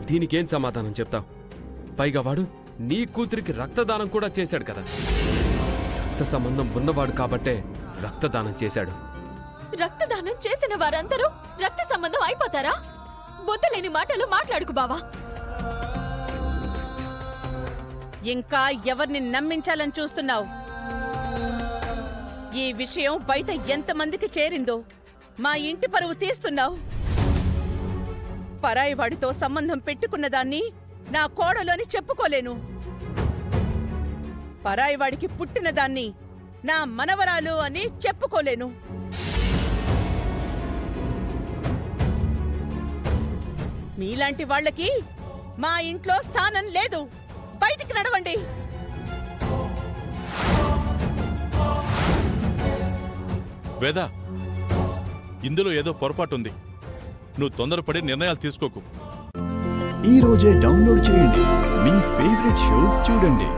దీనికేం సమాధానం చెప్తావు? పైగా వాడు నీ కూతురికి రక్తదానం కూడా చేశాడు కదా. రక్త సంబంధం ఉన్నవాడు కాబట్టే రక్తదానం చేశాడు. రక్తదానం చేసిన వారందరూ రక్త సంబంధం అయిపోతారా? బుద్ధలేని మాటలు మాట్లాడుకు బావా. ఇంకా ఎవరిని నమ్మించాలని చూస్తున్నావు? ఈ విషయం బయట ఎంతమందికి చేరిందో మా ఇంటి పరువు తీస్తున్నావు. పరాయి వాడితో సంబంధం పెట్టుకున్నదాన్ని నా కోడలోని చెప్పుకోలేను. పరాయి వాడికి పుట్టినదాన్ని నా మనవరాలు అని చెప్పుకోలేను. మీలాంటి వాళ్లకి మా ఇంట్లో స్థానం లేదు. బయటికి నడవండి. వేద, ఇందులో ఏదో పొరపాటుంది. నువ్వు తొందరపడి నిర్ణయాలు తీసుకోకు. ఈ రోజే డౌన్లోడ్ చేయండి. మీ ఫేవరెట్ షోస్ చూడండి.